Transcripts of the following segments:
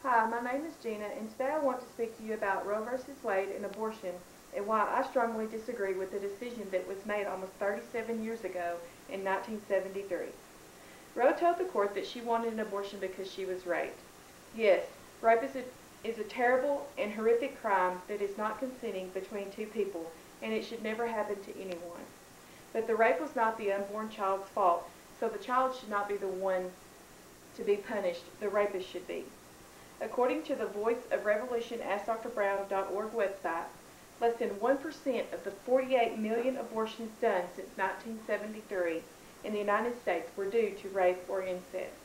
Hi, my name is Gina, and today I want to speak to you about Roe v. Wade and abortion and why I strongly disagree with the decision that was made almost 37 years ago in 1973. Roe told the court that she wanted an abortion because she was raped. Yes, rape is a terrible and horrific crime that is not consenting between two people, and it should never happen to anyone. But the rape was not the unborn child's fault, so the child should not be the one to be punished. The rapist should be. According to the Voice of Revolution AskDrBrown.org website, less than 1% of the 48 million abortions done since 1973 in the United States were due to rape or incest.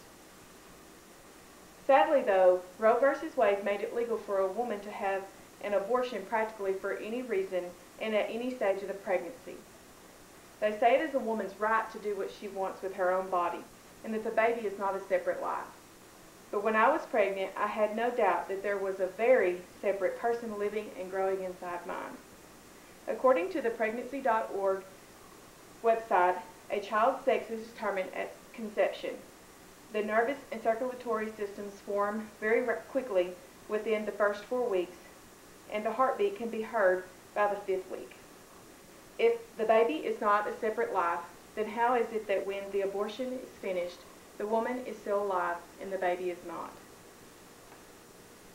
Sadly, though, Roe v. Wade made it legal for a woman to have an abortion practically for any reason and at any stage of the pregnancy. They say it is a woman's right to do what she wants with her own body, and that the baby is not a separate life. But when I was pregnant, I had no doubt that there was a very separate person living and growing inside mine. According to the Pregnancy.org website, a child's sex is determined at conception. The nervous and circulatory systems form very quickly within the first 4 weeks, and the heartbeat can be heard by the 5th week. If the baby is not a separate life, then how is it that when the abortion is finished, the woman is still alive and the baby is not?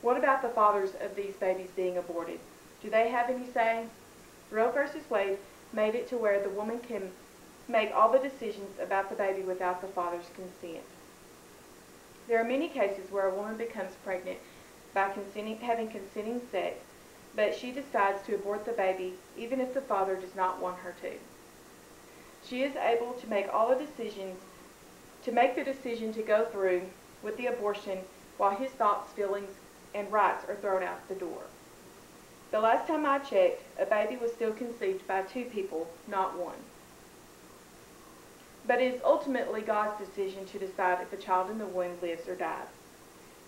What about the fathers of these babies being aborted? Do they have any say? Roe v. Wade made it to where the woman can make all the decisions about the baby without the father's consent. There are many cases where a woman becomes pregnant by having consenting sex, but she decides to abort the baby even if the father does not want her to. She is able to make all the decisions the decision to go through with the abortion while his thoughts, feelings, and rights are thrown out the door. The last time I checked, a baby was still conceived by 2 people, not 1. But it is ultimately God's decision to decide if the child in the womb lives or dies.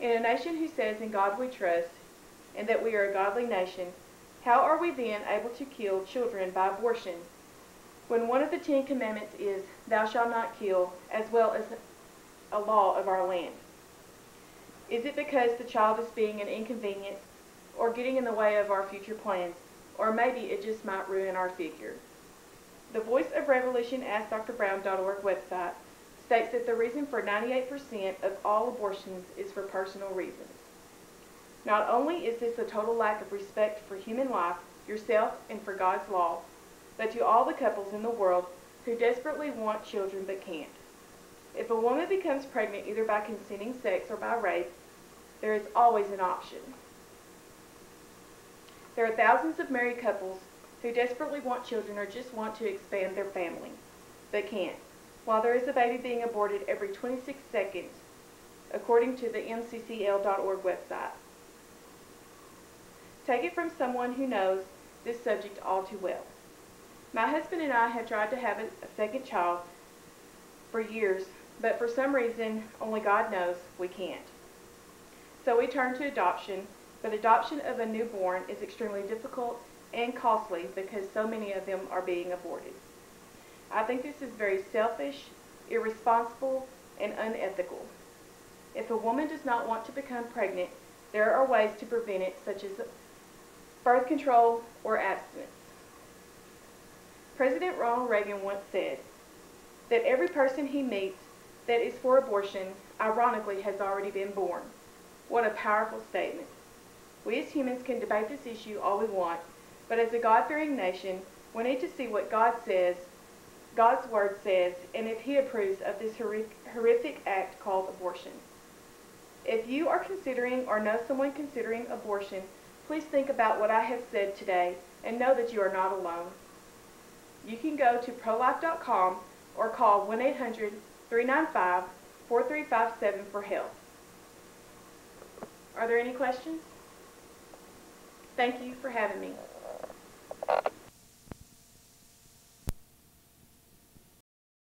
In a nation who says in God we trust and that we are a godly nation, how are we then able to kill children by abortion when one of the 10 Commandments is, "Thou shalt not kill," as well as a law of our land? Is it because the child is being an inconvenience or getting in the way of our future plans, or maybe it just might ruin our figure? The Voice of Revolution AskDrBrown.org website states that the reason for 98% of all abortions is for personal reasons. Not only is this a total lack of respect for human life, yourself, and for God's law, but to all the couples in the world who desperately want children but can't. If a woman becomes pregnant either by consenting sex or by rape, there is always an option. There are thousands of married couples who desperately want children or just want to expand their family, but can't, while there is a baby being aborted every 26 seconds, according to the mccl.org website. Take it from someone who knows this subject all too well. My husband and I have tried to have a second child for years, but for some reason, only God knows, we can't. So we turned to adoption, but adoption of a newborn is extremely difficult and costly because so many of them are being aborted. I think this is very selfish, irresponsible, and unethical. If a woman does not want to become pregnant, there are ways to prevent it, such as birth control or abstinence. President Ronald Reagan once said that every person he meets that is for abortion, ironically, has already been born. What a powerful statement. We as humans can debate this issue all we want, but as a God-fearing nation, we need to see what God says, God's Word says, and if He approves of this horrific act called abortion. If you are considering or know someone considering abortion, please think about what I have said today and know that you are not alone. You can go to prolife.com or call 1-800-395-4357 for help. Are there any questions? Thank you for having me.